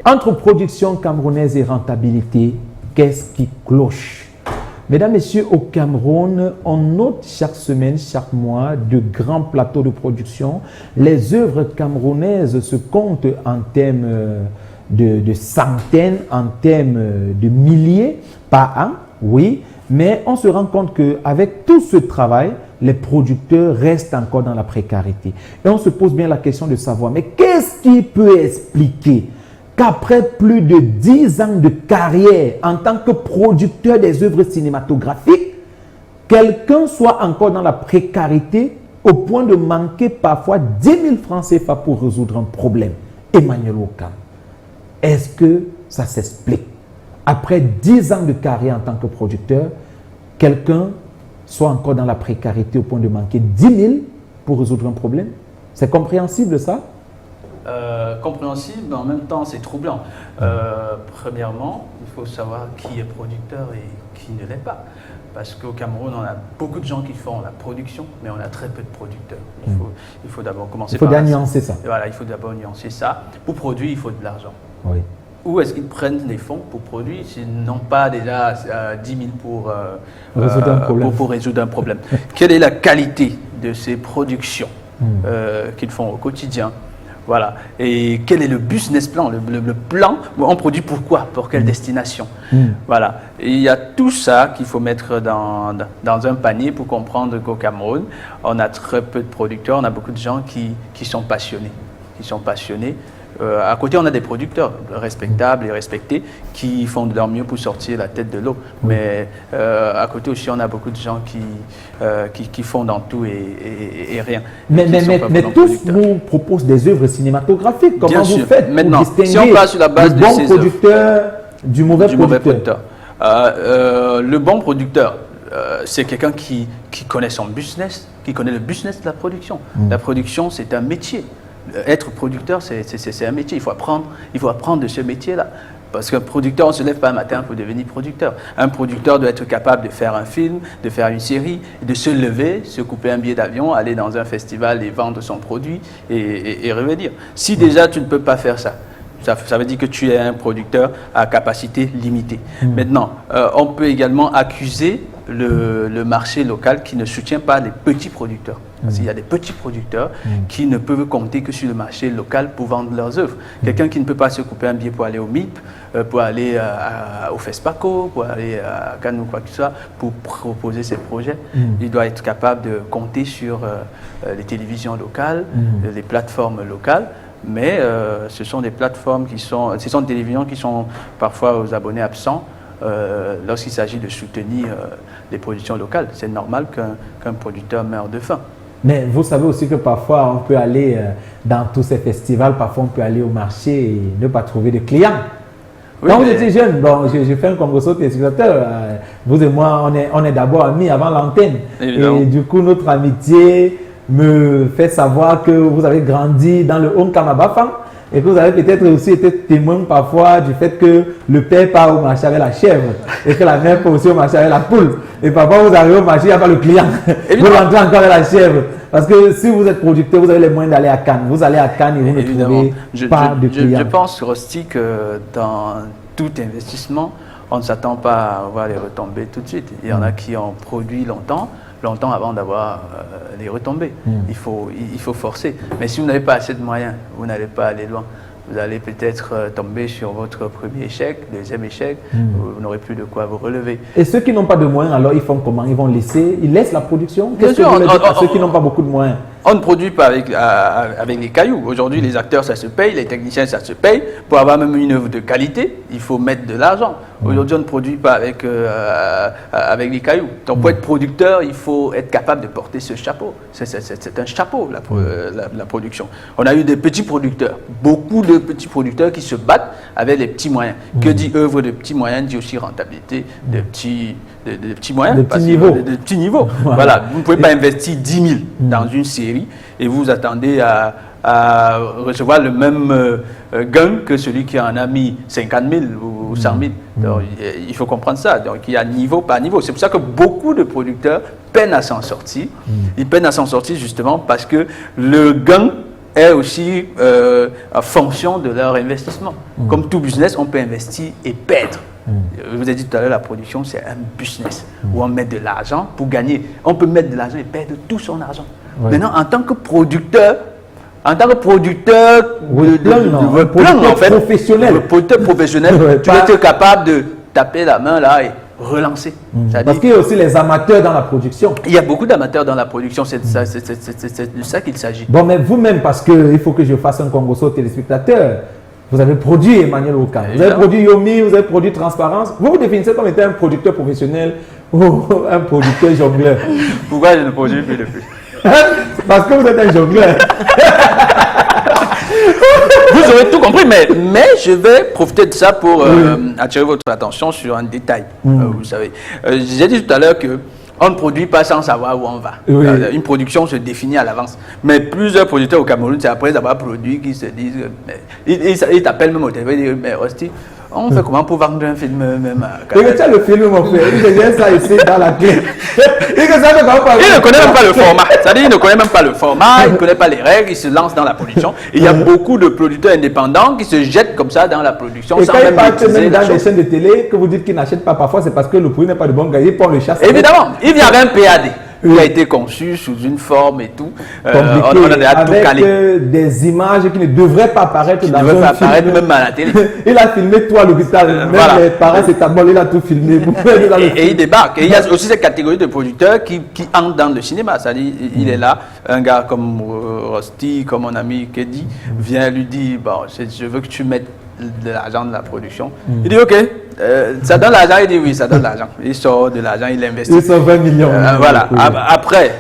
Entre production camerounaise et rentabilité, qu'est-ce qui cloche? Mesdames, Messieurs, au Cameroun, on note chaque semaine, chaque mois, de grands plateaux de production. Les œuvres camerounaises se comptent en termes de centaines, en termes de milliers par an, oui, mais on se rend compte qu'avec tout ce travail, les producteurs restent encore dans la précarité. Et on se pose bien la question de savoir, mais qu'est-ce qui peut expliquer qu'après plus de 10 ans de carrière en tant que producteur des œuvres cinématographiques, quelqu'un soit encore dans la précarité au point de manquer parfois 10 000 francs CFA pour résoudre un problème? Emmanuel Okam, est-ce que ça s'explique? Après 10 ans de carrière en tant que producteur, quelqu'un soit encore dans la précarité au point de manquer 10 000 pour résoudre un problème? C'est compréhensible ça? Compréhensible, mais en même temps c'est troublant. Premièrement, il faut savoir qui est producteur et qui ne l'est pas. Parce qu'au Cameroun, on a beaucoup de gens qui font la production, mais on a très peu de producteurs. Il faut d'abord commencer par... Il faut nuancer ça. Voilà, il faut d'abord nuancer ça. Pour produire, il faut de l'argent. Oui. Où est-ce qu'ils prennent les fonds pour produire s'ils n'ont pas déjà 10 000 pour résoudre un problème? Quelle est la qualité de ces productions qu'ils font au quotidien? Voilà. Et quel est le business plan, le plan? On produit pourquoi? Pour quelle destination? Voilà. Et il y a tout ça qu'il faut mettre dans un panier pour comprendre qu'au Cameroun, on a très peu de producteurs, on a beaucoup de gens qui sont passionnés. À côté, on a des producteurs respectables et respectés qui font de leur mieux pour sortir la tête de l'eau. Mais à côté aussi, on a beaucoup de gens qui font dans tout et rien. Mais tous vous proposent des œuvres cinématographiques. Comment vous faites maintenant, pour distinguer si on passe sur la base le bon producteur du mauvais producteur? Le bon producteur, c'est quelqu'un qui connaît son business, qui connaît le business de la production. La production, c'est un métier. Être producteur, c'est un métier. Il faut apprendre de ce métier-là. Parce qu'un producteur, on ne se lève pas un matin pour devenir producteur. Un producteur doit être capable de faire un film, de faire une série, de se lever, se couper un billet d'avion, aller dans un festival et vendre son produit et revenir. Si déjà tu ne peux pas faire ça, ça veut dire que tu es un producteur à capacité limitée. Maintenant, on peut également accuser le marché local qui ne soutient pas les petits producteurs. Parce qu'il y a des petits producteurs qui ne peuvent compter que sur le marché local pour vendre leurs œuvres. Quelqu'un qui ne peut pas se couper un billet pour aller au MIP, pour aller au FESPACO, pour aller à Cannes ou quoi que ce soit, pour proposer ses projets, il doit être capable de compter sur les télévisions locales, les plateformes locales. Mais ce sont des plateformes ce sont des télévisions qui sont parfois aux abonnés absents lorsqu'il s'agit de soutenir les productions locales. C'est normal qu'un producteur meure de faim. Mais vous savez aussi que parfois on peut aller dans tous ces festivals, parfois on peut aller au marché et ne pas trouver de clients. Oui, quand vous étiez jeune, bon, j'ai fait un concours de téléspectateurs. Vous et moi, on est d'abord amis avant l'antenne. Et du coup, notre amitié me fait savoir que vous avez grandi dans le Hong Kamabafang et que vous avez peut-être aussi été témoin parfois du fait que le père part au marché avec la chèvre et que la mère part aussi au marché avec la poule. Et parfois vous arrivez au marché, il n'y a pas le client. Vous rentrez encore avec la chèvre. Parce que si vous êtes producteur, vous avez les moyens d'aller à Cannes. Vous allez à Cannes et vous ne trouvez pas de clients. Je pense, Rosti, que dans tout investissement, on ne s'attend pas à voir les retombées tout de suite. Il y en a qui ont produit longtemps avant d'avoir les retombées. Il faut forcer. Mais si vous n'avez pas assez de moyens, vous n'allez pas aller loin. Vous allez peut-être tomber sur votre premier échec, deuxième échec, vous n'aurez plus de quoi vous relever. Et ceux qui n'ont pas de moyens, alors ils font comment? Ils laissent la production? Qu'est-ce que vous voulez dire à ceux qui n'ont pas beaucoup de moyens? On ne produit pas avec les cailloux. Aujourd'hui, les acteurs, ça se paye, les techniciens, ça se paye. Pour avoir même une œuvre de qualité, il faut mettre de l'argent. Aujourd'hui, on ne produit pas avec les cailloux. Donc, pour être producteur, il faut être capable de porter ce chapeau. C'est un chapeau, la production. On a eu des petits producteurs, beaucoup de petits producteurs qui se battent avec les petits moyens. Que dit œuvre de petits moyens, dit aussi rentabilité de petits moyens. De petits niveaux. Voilà. Vous ne pouvez pas investir 10 000 dans une série et vous attendez à recevoir le même gain que celui qui en a mis 50 000 ou 100 000. Donc, il faut comprendre ça. Donc, il y a niveau par niveau. C'est pour ça que beaucoup de producteurs peinent à s'en sortir. Ils peinent à s'en sortir justement parce que le gain est aussi en fonction de leur investissement. Comme tout business, on peut investir et perdre. Je vous ai dit tout à l'heure, la production, c'est un business où on met de l'argent pour gagner. On peut mettre de l'argent et perdre tout son argent. Ouais. Maintenant, en tant que producteur, professionnel, ouais, tu vas être capable de taper la main là et relancer. Parce qu'il y a aussi les amateurs dans la production. Il y a beaucoup d'amateurs dans la production, c'est de ça qu'il s'agit. Bon, mais vous-même, parce qu'il faut que je fasse un congosso aux téléspectateurs, vous avez produit Emmanuel Okam, vous avez produit Yomi, vous avez produit Transparence. Vous vous définissez comme étant un producteur professionnel ou un producteur jongleur? Pourquoi je ne produis plus depuis? Parce que vous êtes un jongleur. Vous aurez tout compris, mais je vais profiter de ça pour attirer votre attention sur un détail. Vous savez, j'ai dit tout à l'heure que on ne produit pas sans savoir où on va. Oui. Une production se définit à l'avance. Mais plusieurs producteurs au Cameroun, c'est après avoir produit qu'ils se disent... Ils t'appellent même au téléphone, ils disent, mais hostie, on fait comment pour vendre un film même à... Et que tu as le film, mon frère, il devient ça ici dans la clé. Il ne connaît même pas le format. C'est-à-dire, il ne connaît même pas le format, il ne connaît pas les règles, il se lance dans la production. Et il y a beaucoup de producteurs indépendants qui se jettent comme ça dans la production. Et sans quand même ils partent maîtriser même les dans des choses. chaînes de télé, que vous dites qu'ils n'achètent pas parfois, c'est parce que le produit n'est pas de bon gars, pour le chasse. Évidemment, il y avait un PAD. Il a été conçu sous une forme et tout. On a déjà tout calé. Avec des images qui ne devraient pas apparaître dans un film. Ne devrait pas apparaître même à la télé. Il a filmé tout à l'hôpital. Même voilà. les parents, c'est ta il a tout filmé. Et il débarque. Et il y a aussi cette catégorie de producteurs qui entrent dans le cinéma. C'est-à-dire, il est là, un gars comme Rosti, comme mon ami Kedi, vient lui dire, bon, je veux que tu mettes de l'argent de la production. Il dit, ok, ça donne l'argent, il dit oui, ça donne l'argent. Il sort de l'argent, il investit. Il sort 20 millions. Voilà. Après,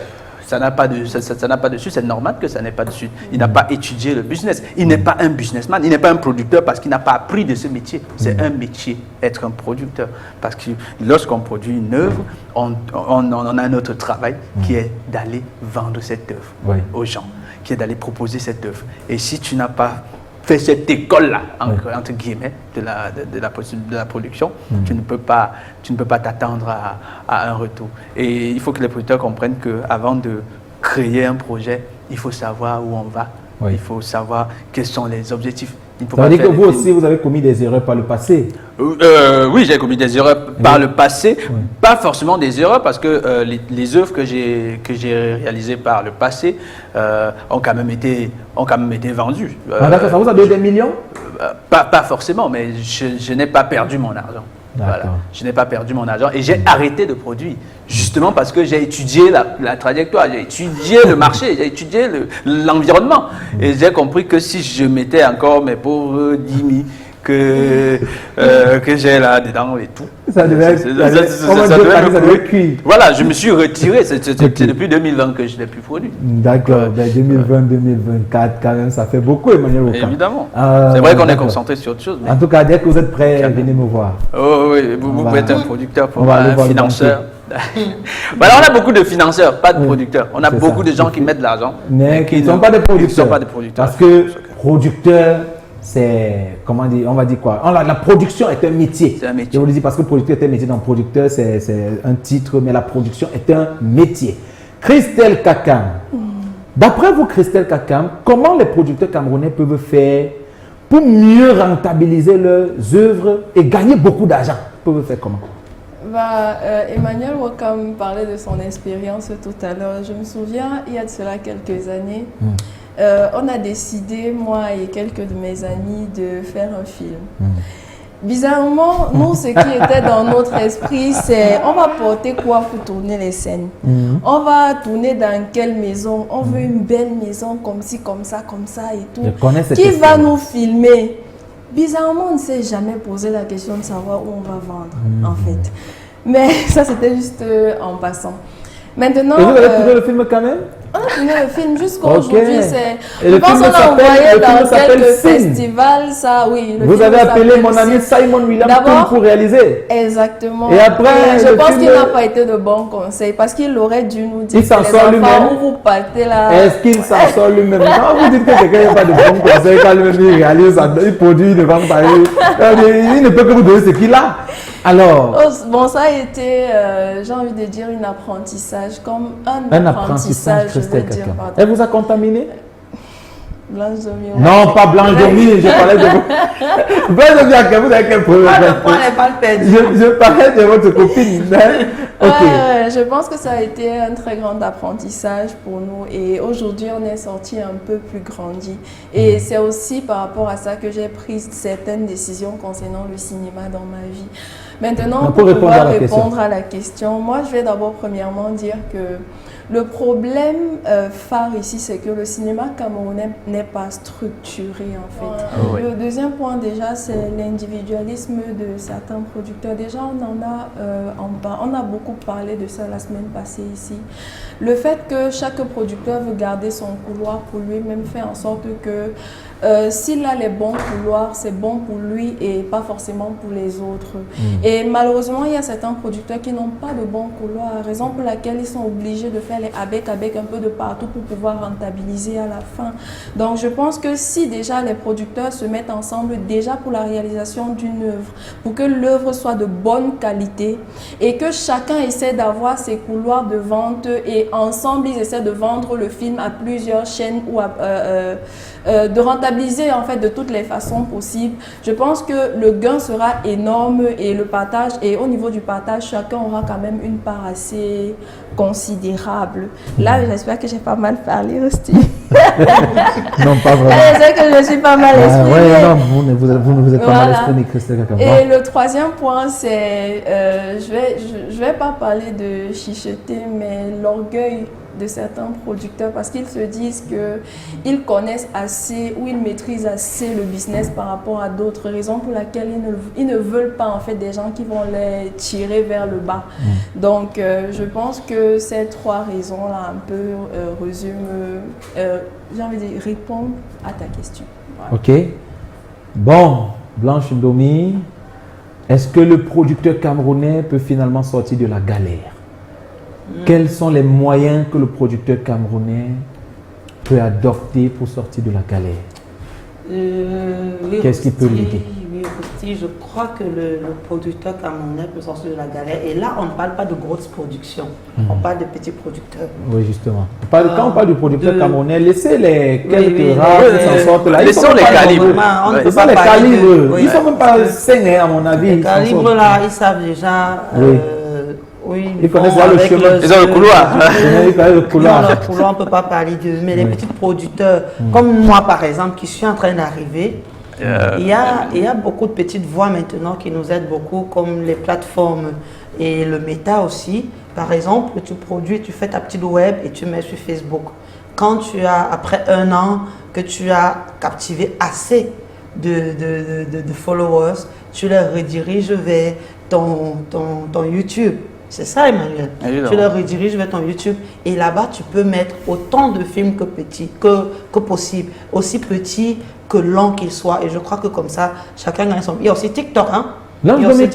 ça n'a pas dessus, c'est normal que ça n'ait pas dessus. Il n'a pas étudié le business. Il n'est pas un businessman, il n'est pas un producteur parce qu'il n'a pas appris de ce métier. C'est un métier, être un producteur. Parce que lorsqu'on produit une œuvre, on a un autre travail qui est d'aller vendre cette œuvre aux gens, qui est d'aller proposer cette œuvre. Et si tu n'as pas fait cette école-là, entre guillemets, de la production, tu ne peux pas t'attendre à un retour. Et il faut que les producteurs comprennent qu'avant de créer un projet, il faut savoir où on va, il faut savoir quels sont les objectifs. Ça veut dire que vous aussi, vous avez commis des erreurs par le passé. Oui, j'ai commis des erreurs par le passé. Pas forcément des erreurs parce que les œuvres que j'ai réalisées par le passé ont quand même été vendues. D'accord, ça vous a donné des millions? Pas forcément, mais je n'ai pas perdu mon argent. Voilà. Je n'ai pas perdu mon argent et j'ai arrêté de produire. Justement parce que j'ai étudié la trajectoire, j'ai étudié le marché, j'ai étudié l'environnement. Et j'ai compris que si je mettais encore mes pauvres 10 000 que j'ai là-dedans et tout. Ça devait cuire. Voilà, je me suis retiré. C'est depuis 2020 que je n'ai plus produit. D'accord, 2020-2024, quand même, ça fait beaucoup, Emmanuel Okam. Évidemment. C'est vrai qu'on est concentré sur autre chose. En tout cas, dès que vous êtes prêts, venez me voir. Oh oui, vous pouvez être un producteur pour moi, un financeur. Voilà, on a beaucoup de financeurs, pas de producteurs. On a beaucoup de gens qui mettent de l'argent. Mais qui ne sont pas des producteurs. Parce que producteur, c'est, comment dire, on va dire quoi? La production est un métier. C'est un métier. Je vous le dis parce que producteur est un métier. Donc producteur, c'est un titre, mais la production est un métier. Christelle Kakam. D'après vous, Christelle Kakam, comment les producteurs camerounais peuvent faire pour mieux rentabiliser leurs œuvres et gagner beaucoup d'argent? Ils peuvent faire comment? Emmanuel Okam parlait de son expérience tout à l'heure. Je me souviens, il y a de cela quelques années, on a décidé, moi et quelques de mes amis, de faire un film. Bizarrement, nous, ce qui était dans notre esprit, c'est on va porter quoi pour tourner les scènes? On va tourner dans quelle maison? On veut une belle maison comme ci, comme ça et tout. Qui va nous filmer? Bizarrement, on ne s'est jamais posé la question de savoir où on va vendre, en fait. Mais ça, c'était juste en passant. Maintenant, et vous avez tourné le film quand même? On a tourné le film jusqu'à aujourd'hui. Je pense qu'on l'a envoyé dans quelques festivals. Ça, oui, vous avez appelé mon ami Simon William pour réaliser. Exactement. Et après, je pense qu'il n'a pas été de bons conseils parce qu'il aurait dû nous dire il s'en sort lui-même. Où vous partez là. Est-ce qu'il s'en sort lui-même? Quand vous dites que quelqu'un n'a pas de bons conseils, quand lui-même il réalise, il produit, il ne vend pas, il ne peut que vous donner ce qu'il a. Alors, bon, ça a été, j'ai envie de dire, un apprentissage, comme un apprentissage, je veux dire. Elle vous a contaminé? Blanche Domi. Non, pas Blanche Domi, je parlais de vous. Blanche Domi, vous avez quel problème? Le point n'est pas perdu. Je parlais de votre copine. Ok. Ouais, je pense que ça a été un très grand apprentissage pour nous et aujourd'hui on est sorti un peu plus grandi. Et c'est aussi par rapport à ça que j'ai pris certaines décisions concernant le cinéma dans ma vie. Maintenant, pour pouvoir répondre à la question, moi je vais d'abord premièrement dire que le problème phare ici, c'est que le cinéma camerounais n'est pas structuré en fait. Oui. Le deuxième point déjà, c'est l'individualisme de certains producteurs. Déjà, on a beaucoup parlé de ça la semaine passée ici. Le fait que chaque producteur veut garder son couloir pour lui-même fait en sorte que s'il a les bons couloirs, c'est bon pour lui et pas forcément pour les autres. Et malheureusement, il y a certains producteurs qui n'ont pas de bons couloirs, raison pour laquelle ils sont obligés de faire les avec un peu de partout pour pouvoir rentabiliser à la fin. Donc je pense que si déjà les producteurs se mettent ensemble déjà pour la réalisation d'une œuvre, pour que l'œuvre soit de bonne qualité et que chacun essaie d'avoir ses couloirs de vente et ensemble ils essaient de vendre le film à plusieurs chaînes ou de rentabiliser en fait de toutes les façons possibles. Je pense que le gain sera énorme et le partage, et au niveau du partage, chacun aura quand même une part assez considérable. Là, j'espère que j'ai pas mal parlé aussi. Non, pas vraiment. Je sais que je suis pas mal exprimée. Ouais, non, vous ne vous êtes pas mal exprimé, Christelle Kakamba. Et le troisième point, c'est, je vais pas parler de chicheter, mais l'orgueil de certains producteurs parce qu'ils se disent qu'ils connaissent assez ou ils maîtrisent assez le business par rapport à d'autres, raisons pour lesquelles ils ne veulent pas en fait des gens qui vont les tirer vers le bas. Donc je pense que ces trois raisons-là un peu résument, j'ai envie de dire, répondent à ta question. Voilà. Ok. Bon, Blanche Domi, est-ce que le producteur camerounais peut finalement sortir de la galère? Quels sont les moyens que le producteur camerounais peut adopter pour sortir de la galère? Qu'est-ce qui peut l'aider? Oui, je crois que le producteur camerounais peut sortir de la galère. Et là, on ne parle pas de grosses productions. On parle de petits producteurs. Oui, justement. Quand on parle du producteur camerounais, laissez les quelques rares qui s'en sortent là. Laissons les calibres. Ils sont les calibres. Ils ne sont même pas sains, à mon avis. Les calibres là, ils savent déjà. Oui, ils connaissent le chemin. Ils ont le couloir. Le couloir, on ne peut pas parler d'eux. Mais les petits producteurs, comme moi par exemple, qui suis en train d'arriver, il y a beaucoup de petites voix maintenant qui nous aident beaucoup, comme les plateformes et le méta aussi. Par exemple, tu produis, tu fais ta petite web et tu mets sur Facebook. Quand tu as, après 1 an, que tu as captivé assez de followers, tu les rediriges vers ton YouTube. C'est ça, Emmanuel. Tu le rediriges vers ton YouTube et là-bas, tu peux mettre autant de films que possible, aussi petits que longs qu'ils soient. Et je crois que comme ça, chacun gagne son... Il y a aussi TikTok. Hein?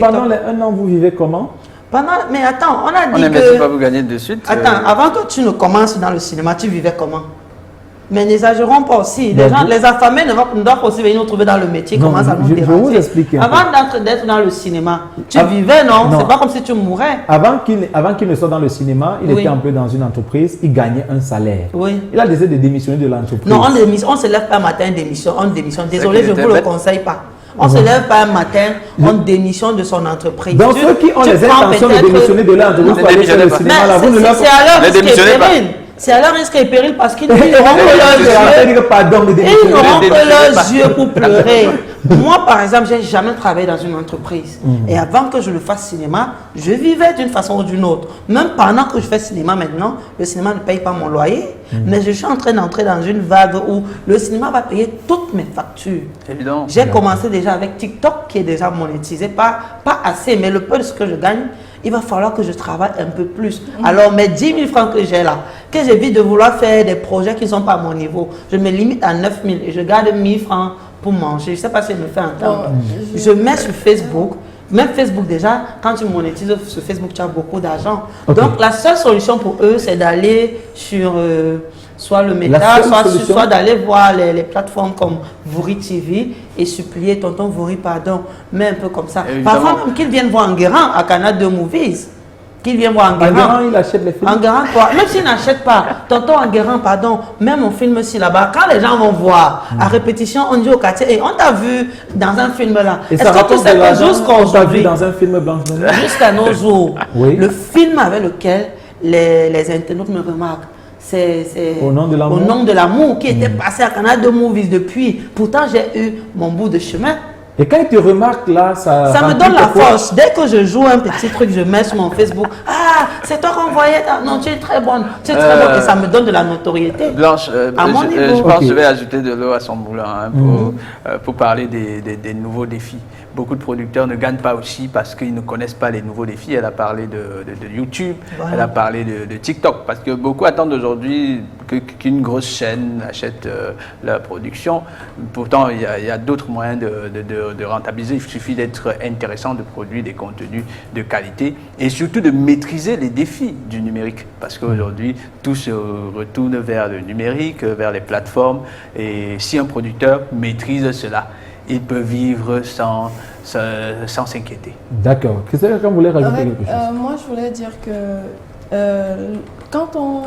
Pendant les 1 an, vous vivez comment? Mais attends, on a dit que... On ne pas vous gagner de suite. Attends, avant que tu ne commences dans le cinéma, tu vivais comment? Mais n'exagérons pas aussi. Les affamés ne doivent pas aussi venir nous trouver dans le métier. Comment ça nous dérange? Je vais vous expliquer. Avant d'être dans le cinéma, tu vivais, non? C'est pas comme si tu mourais. Avant qu'il ne soit dans le cinéma, il était un peu dans une entreprise, il gagnait un salaire. Oui. Il a décidé de démissionner de l'entreprise. Non, on ne se lève pas un matin, on démissionne. Désolé, je ne vous le conseille pas. On ne se lève pas un matin, on démissionne de son entreprise. Donc ceux qui ont les intentions de démissionner de l'entreprise pour aller sur le cinéma, vous ne leur démissionnez pas. C'est à leur risque et péril parce qu'ils n'auront que leurs yeux pour pleurer. Moi, par exemple, je n'ai jamais travaillé dans une entreprise. Et avant que je le fasse cinéma, je vivais d'une façon ou d'une autre. Même pendant que je fais cinéma maintenant, le cinéma ne paye pas mon loyer. Mais je suis en train d'entrer dans une vague où le cinéma va payer toutes mes factures. Évidemment. J'ai commencé déjà avec TikTok qui est déjà monétisé. Pas assez, mais le peu de ce que je gagne, il va falloir que je travaille un peu plus. Alors, mes 10 000 francs que j'ai là, que j'évite de vouloir faire des projets qui ne sont pas à mon niveau, je me limite à 9 000 et je garde 1 000 francs pour manger. Je ne sais pas si je me fais entendre. Je mets sur Facebook. Même Facebook déjà, quand tu monétises sur Facebook, tu as beaucoup d'argent. Donc, la seule solution pour eux, c'est d'aller sur soit le méta, soit d'aller voir les plateformes comme Vouri TV et supplier tonton Vouri, pardon, mais un peu comme ça. Parfois même qu'ils viennent voir Enguerrand à Canal 2 Movies. qu'il vient voir Enguerrand. Enguerrand, il achète les films. Enguerrand, quoi. Même s'il n'achète pas, tonton Enguerrand, pardon, même on filme aussi là-bas. Quand les gens vont voir, à répétition, on dit au quartier, on t'a vu dans un film là. Et Est-ce ça que tu rapporte sais de que l'argent, jusqu'à on t'a vu aujourd'hui, dans un film Blanche-Neige. jusqu'à nos jours, Oui. le film avec lequel les internautes me remarquent, c'est Au nom de l'amour. Au nom de l'amour qui était passé à Canal de Movies depuis. Pourtant, j'ai eu mon bout de chemin. Et quand il te remarque là, ça Ça me remplit donne la tes poches. force. Dès que je joue un petit truc, je mets sur mon Facebook. Ah, c'est toi qu'on voyait. Non, tu es très bonne. Tu es très bonne. Et ça me donne de la notoriété. Blanche, À mon niveau. je pense Ok. que je vais ajouter de l'eau à son moulin hein, pour parler des nouveaux défis. Beaucoup de producteurs ne gagnent pas aussi parce qu'ils ne connaissent pas les nouveaux défis. Elle a parlé de YouTube, Voilà. elle a parlé de TikTok, parce que beaucoup attendent aujourd'hui qu'une grosse chaîne achète la production. Pourtant, il y a d'autres moyens de rentabiliser. Il suffit d'être intéressant, de produire des contenus de qualité et surtout de maîtriser les défis du numérique. Parce qu'aujourd'hui, tout se retourne vers le numérique, vers les plateformes. Et si un producteur maîtrise cela, il peut vivre sans s'inquiéter. D'accord. Qu'est-ce que quelqu'un voulait rajouter quelque chose? Moi, je voulais dire que quand on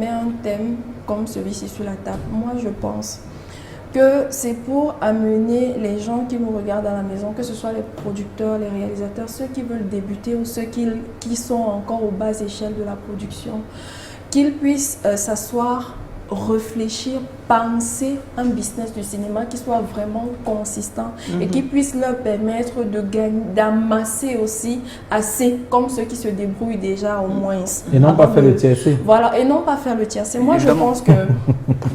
met un thème comme celui-ci sur la table, moi, je pense que c'est pour amener les gens qui nous regardent à la maison, que ce soit les producteurs, les réalisateurs, ceux qui veulent débuter ou ceux qui sont encore aux basses échelles de la production, qu'ils puissent s'asseoir, réfléchir, penser un business du cinéma qui soit vraiment consistant et qui puisse leur permettre de gagner, d'amasser aussi assez comme ceux qui se débrouillent déjà au moins. Et non pas faire le tiercé. Voilà, et non pas faire le tiercé. Moi, je Évidemment. pense que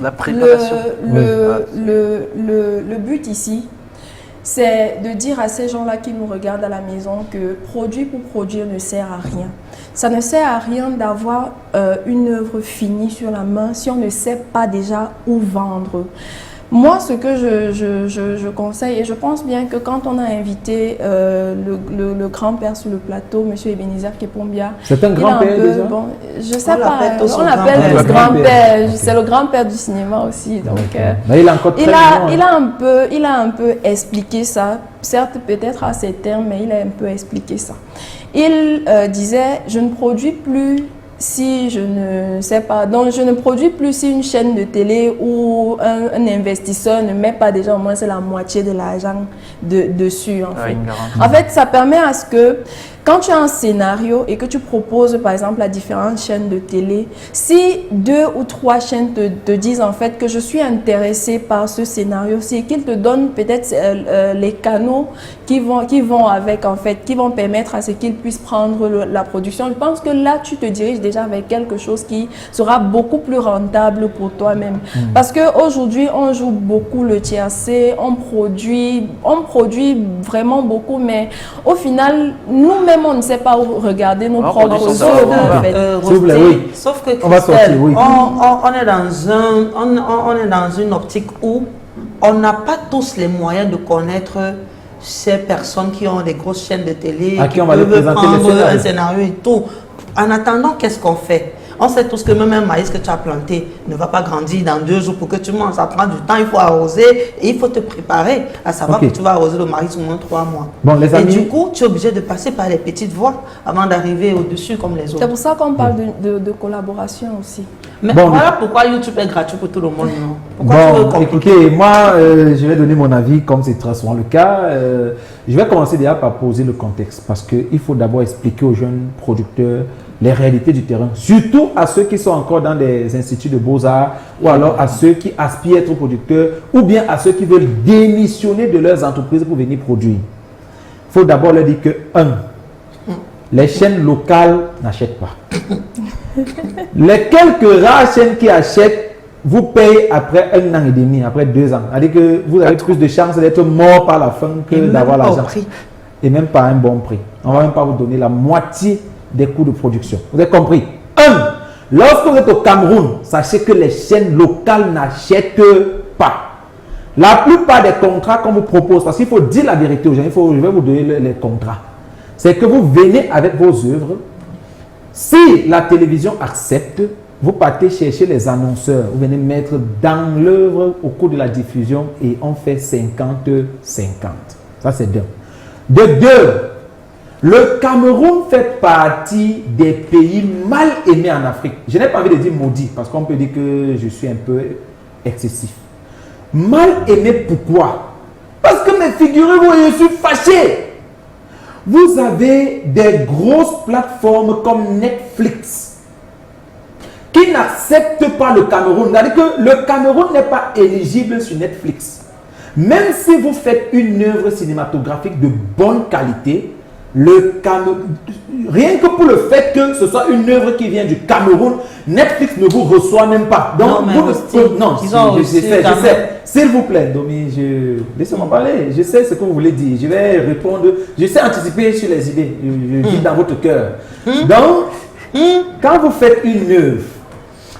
La préparation. le but ici, c'est de dire à ces gens-là qui nous regardent à la maison que produire pour produire ne sert à rien. Ça ne sert à rien d'avoir une œuvre finie sur la main si on ne sait pas déjà où vendre. Moi, ce que je conseille, et je pense bien que quand on a invité le grand-père sur le plateau, M. Ebenezer Kepombia, C'est un il a grand-père déjà? bon, je sais On pas, l'appelle tous on son l'appelle grand-père. le grand-père, Ok. c'est le grand-père du cinéma aussi. Donc, Mais il est encore très il a, mignon, hein. il a un peu expliqué ça, certes peut-être à ses termes, mais il a un peu expliqué ça. Il disait, je ne produis plus si je ne sais pas, donc je ne produis plus si une chaîne de télé ou un investisseur ne met pas déjà au moins c'est la moitié de l'argent dessus en fait. Une garantie. En fait, ça permet à ce que quand tu as un scénario et que tu proposes par exemple à différentes chaînes de télé, si 2 ou 3 chaînes te disent en fait que je suis intéressé par ce scénario-ci, qu'ils te donnent peut-être les canaux qui vont avec en fait, qui vont permettre à ce qu'ils puissent prendre la production, je pense que là tu te diriges déjà avec quelque chose qui sera beaucoup plus rentable pour toi-même. Parce qu'aujourd'hui on joue beaucoup le tiercé, on produit vraiment beaucoup, mais au final nous-mêmes on ne sait pas où regarder nos On propres produit son œuvres, savoir. en fait. S'il vous plaît, oui. Sauf que On va Christelle, sortir, oui. on est dans une optique où on n'a pas tous les moyens de connaître ces personnes qui ont des grosses chaînes de télé, À qui on va leur peuvent présenter les prendre scénarios. un scénario et tout. En attendant, qu'est-ce qu'on fait? On sait tous que même un maïs que tu as planté ne va pas grandir dans 2 jours pour que tu manges. Ça prend du temps, il faut arroser et il faut te préparer à savoir Ok. que tu vas arroser le maïs au moins 3 mois. Bon, les Et amis- du coup, tu es obligé de passer par les petites voies avant d'arriver au-dessus comme les C'est autres. pour ça qu'on parle de collaboration aussi. Mais Bon, voilà pourquoi YouTube est gratuit pour tout le monde, non? Pourquoi tu veux Bon, compliquer? écoutez, moi, je vais donner mon avis comme c'est très souvent le cas. Je vais commencer déjà par poser le contexte parce qu'il faut d'abord expliquer aux jeunes producteurs les réalités du terrain, surtout à ceux qui sont encore dans des instituts de beaux-arts ou alors à ceux qui aspirent à être producteurs ou bien à ceux qui veulent démissionner de leurs entreprises pour venir produire. Il faut d'abord leur dire que, 1, les chaînes locales n'achètent pas. Les quelques rares chaînes qui achètent vous payent après 1 an et demi, après 2 ans. C'est-à-dire que vous avez plus de chances d'être mort par la fin que Et même d'avoir pas au l'argent. prix. Et même pas un bon prix. On ne va même pas vous donner la moitié des coûts de production. Vous avez compris? 1. Lorsque vous êtes au Cameroun, sachez que les chaînes locales n'achètent pas. La plupart des contrats qu'on vous propose, parce qu'il faut dire la vérité aux gens, je vais vous donner les contrats. C'est que vous venez avec vos œuvres. Si la télévision accepte, vous partez chercher les annonceurs. Vous venez mettre dans l'œuvre au cours de la diffusion et on fait 50-50. Ça, c'est d'un. De 2, Le Cameroun fait partie des pays mal aimés en Afrique. Je n'ai pas envie de dire maudit, parce qu'on peut dire que je suis un peu excessif. Mal aimé, pourquoi? Parce que, mais figurez-vous, je suis fâché. Vous avez des grosses plateformes comme Netflix qui n'acceptent pas le Cameroun. C'est-à-dire que le Cameroun n'est pas éligible sur Netflix. Même si vous faites une œuvre cinématographique de bonne qualité, rien que pour le fait que ce soit une œuvre qui vient du Cameroun, Netflix ne vous reçoit même pas. Donc, je sais. S'il vous plaît, Domi, laissez-moi parler. Je sais ce que vous voulez dire. Je vais répondre. Je sais anticiper sur les idées. Je vis dans votre cœur. Donc, quand vous faites une œuvre,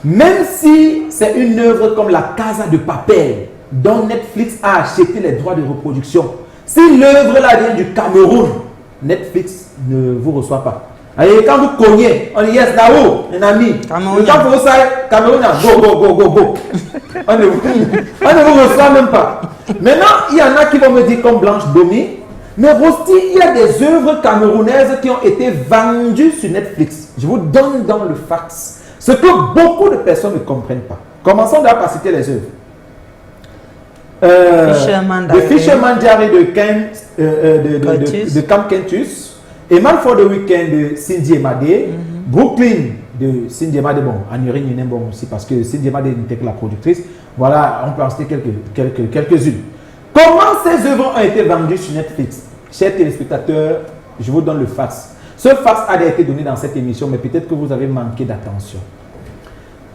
même si c'est une œuvre comme La Casa de Papel, dont Netflix a acheté les droits de reproduction, si l'œuvre là vient du Cameroun, Netflix ne vous reçoit pas. Et quand vous cognez, on dit yes, Nao, un ami. Quand vous savez, Cameroun, go. On ne vous reçoit même pas. Maintenant, il y en a qui vont me dire comme Blanche Domi, mais Rosti, il y a des œuvres camerounaises qui ont été vendues sur Netflix. Je vous donne dans le fax ce que beaucoup de personnes ne comprennent pas. Commençons d'abord par citer les œuvres. The Fisherman Diary de Cam Kentus, A Man for the Weekend de Cindy Emade, Brooklyn de Cindy Emade, bon, Anurine bon aussi parce que Cindy Emade n'était que la productrice. Voilà, on peut en citer quelques-unes. Comment ces œuvres ont été vendues sur Netflix? Chers téléspectateurs, je vous donne le fax. Ce fax a été donné dans cette émission, mais peut-être que vous avez manqué d'attention.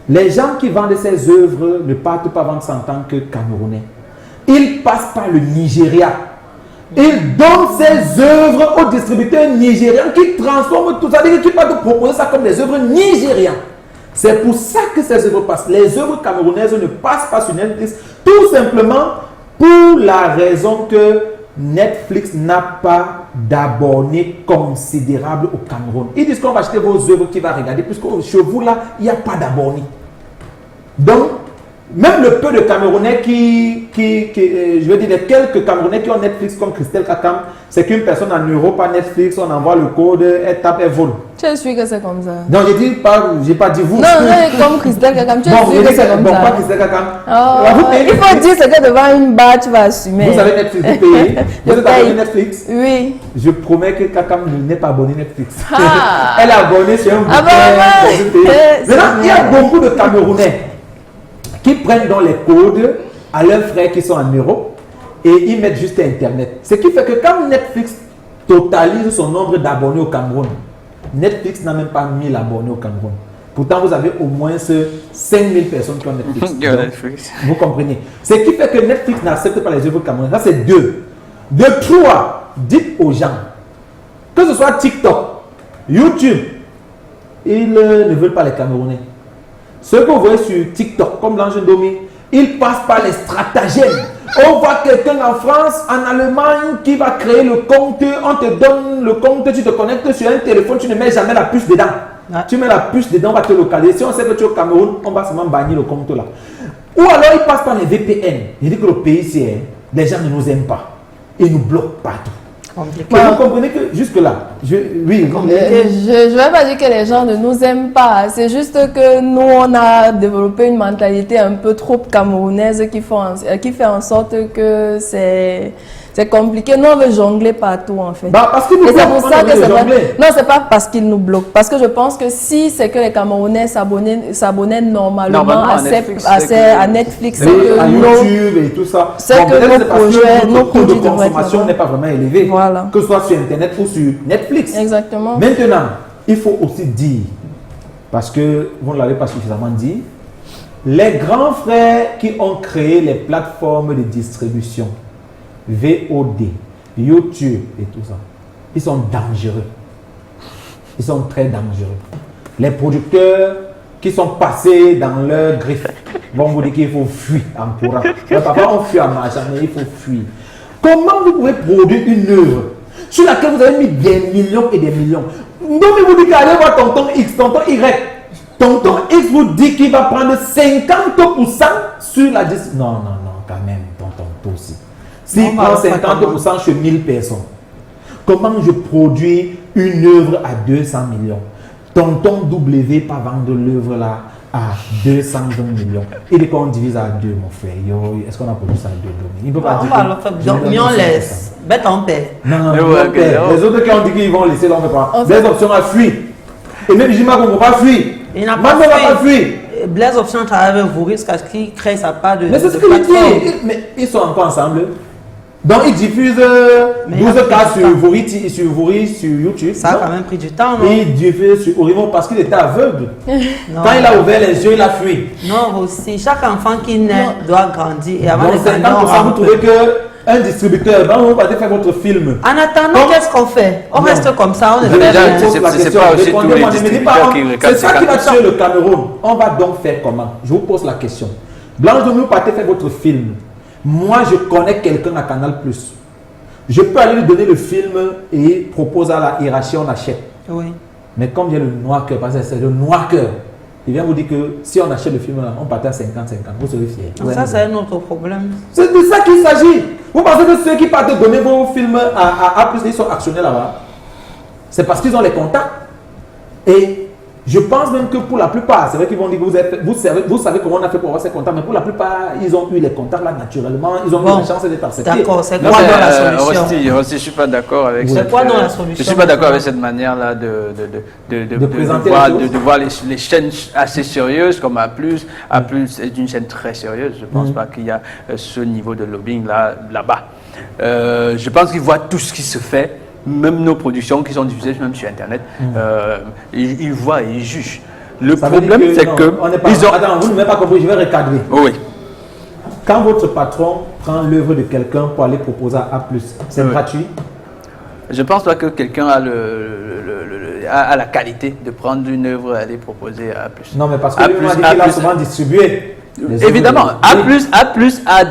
Les gens qui vendent ces œuvres ne partent pas vendre ça en tant que Camerounais. Ils passent par le Nigeria. Ils donnent ces œuvres aux distributeurs nigériens qui transforment tout ça, qui peuvent proposer ça comme des œuvres nigériennes. C'est pour ça que ces œuvres passent. Les œuvres camerounaises ne passent pas sur Netflix, tout simplement pour la raison que Netflix n'a pas d'abonnés considérables au Cameroun. Ils disent qu'on va acheter vos œuvres qui va regarder, puisque chez vous là, il n'y a pas d'abonnés. Donc, même le peu de Camerounais je veux dire, les quelques Camerounais qui ont Netflix comme Christelle Kakam, c'est qu'une personne en Europe a Netflix, on envoie le code, elle tape, elle vole. Tu es sûr que c'est comme ça? Non, j'ai pas dit vous. Non, comme Christelle Kakam, tu es sûr que c'est comme ça? Pas Christelle Kakam. Il faut dire ce que devant une barre, tu vas assumer. Vous avez Netflix, vous payez. Vous êtes abonné Netflix? Oui. Je promets que Kakam n'est pas abonné Netflix. Elle est abonnée sur un bouquin. Maintenant, il y a beaucoup de Camerounais qui prennent dans les codes à leurs frères qui sont en Europe et ils mettent juste Internet. Ce qui fait que quand Netflix totalise son nombre d'abonnés au Cameroun, Netflix n'a même pas 1000 abonnés au Cameroun. Pourtant, vous avez au moins 5000 personnes qui ont Netflix. Donc, vous comprenez. Ce qui fait que Netflix n'accepte pas les œuvres camerounaises. Ça, c'est deux. De trois, dites aux gens, que ce soit TikTok, YouTube, ils ne veulent pas les Camerounais. Ce que vous voyez sur TikTok, comme Blanche Domi, ils passent par les stratagèmes. On voit quelqu'un en France, en Allemagne, qui va créer le compte, on te donne le compte, tu te connectes sur un téléphone, tu ne mets jamais la puce dedans. Tu mets la puce dedans, on va te localiser. Si on sait que tu es au Cameroun, on va seulement bannir le compte là. Ou alors ils passent par les VPN. Il dit que le pays, les gens ne nous aiment pas. Ils nous bloquent partout. Mais vous comprenez que jusque-là, je ne vais pas dire que les gens ne nous aiment pas. C'est juste que nous, on a développé une mentalité un peu trop camerounaise qui fait en sorte que c'est compliqué. Nous, on veut jongler partout, en fait. Parce qu'ils nous bloquent, c'est pour ça que c'est vrai. Non, c'est pas parce qu'ils nous bloquent. Parce que je pense que si c'est que les Camerounais s'abonnaient normalement à Netflix, à YouTube et tout ça. C'est que nos produits de consommation n'est pas vraiment élevé. Voilà. Que ce soit sur Internet ou sur Netflix. Exactement. Maintenant, il faut aussi dire, parce que vous ne l'avez pas suffisamment dit, les grands frères qui ont créé les plateformes de distribution, VOD, YouTube et tout ça, ils sont dangereux. Ils sont très dangereux. Les producteurs qui sont passés dans leur griffe vont vous dire qu'il faut fuir en courant. Parfois, on fuit en marchant, mais il faut fuir. Comment vous pouvez produire une œuvre sur laquelle vous avez mis des millions et des millions? Donc, il vous dit qu'allez voir tonton X, tonton Y. Tonton X vous dit qu'il va prendre 50% sur la distribution. Non, quand même, tonton, toi aussi. S'il prend 50% sur 1000 personnes, Comment je produis une œuvre à 200 millions? Tonton W pas vendre l'œuvre là à 220 millions. Et dès qu'on divise à 2, mon frère, est-ce qu'on a produit ça à 2 Il ne peut pas On dire. va alors faire donc, mais on laisse. Bête en paix. Non, Mais ouais, ok, les autres qui ont dit qu'ils vont laisser, là, on ne fait pas. Les options à fuir. Et même Jima qu'on ne peut pas fuir. Il n'a Maman ne va pas fuir. Blaise Option travaille avec vous risque à ce qu'il crée sa part de. Mais c'est ce que je dis. Mais ils sont encore ensemble. Donc ils diffusent 12 cas sur Vori, sur YouTube. Ça a quand même pris du temps, non? Et ils diffusent sur Orimo parce qu'il était aveugle. Non. Quand il a ouvert les yeux, il a fui. Non, aussi. Chaque enfant qui naît doit grandir. Et avant Donc de 50%, grandir, vous trouvez qu'un distributeur, quand vous partez faire votre film. en attendant, qu'est-ce qu'on fait? On reste comme ça, on Je espère. déjà c'est pose la pas question. aussi tous les Répondez-moi, ne me dites pas, distributeurs qui réclament c'est ça qui va 50%. tuer le Cameroun. On va donc faire comment? Je vous pose la question. Blanche de nous, partez faire votre film. Moi, je connais quelqu'un à Canal+. Je peux aller lui donner le film et propose à la hiérarchie, on achète. Oui. Mais comme il y a le noir cœur, parce que c'est le noir cœur, il vient vous dire que si on achète le film là, on partait à 50-50, vous serez fiers. Donc ça, c'est un autre problème. C'est de ça qu'il s'agit. Vous pensez que ceux qui partent donner vos films à plus, ils sont actionnaires là-bas? C'est parce qu'ils ont les contacts. Et je pense même que pour la plupart, c'est vrai qu'ils vont dire que vous savez comment on a fait pour avoir ces contacts, mais pour la plupart, ils ont eu les contacts là naturellement, ils ont eu la chance d'être acceptés. D'accord, c'est Non, quoi mais, dans la solution? Aussi, je suis pas d'accord avec C'est cette, quoi dans la solution? Je suis pas d'accord avec cette manière-là de présenter voir, les choses. de voir les chaînes assez sérieuses comme A+. A+ est une chaîne très sérieuse. Je pense pas qu'il y a ce niveau de lobbying là-bas. Je pense qu'ils voient tout ce qui se fait. Même nos productions qui sont diffusées même sur Internet, ils voient et ils jugent. Le Ça veut problème, dire c'est non, que on n'est pas, ils ont... Attends, vous ne m'avez pas compris, je vais recadrer. Oh oui. Quand votre patron prend l'œuvre de quelqu'un pour aller proposer à A+, c'est Oui. gratuit? Je pense pas que quelqu'un a la qualité de prendre une œuvre et aller proposer à A+. Non, mais parce que A+, lui m'a dit qu'il a souvent distribué. les Évidemment, œuvres. A+, a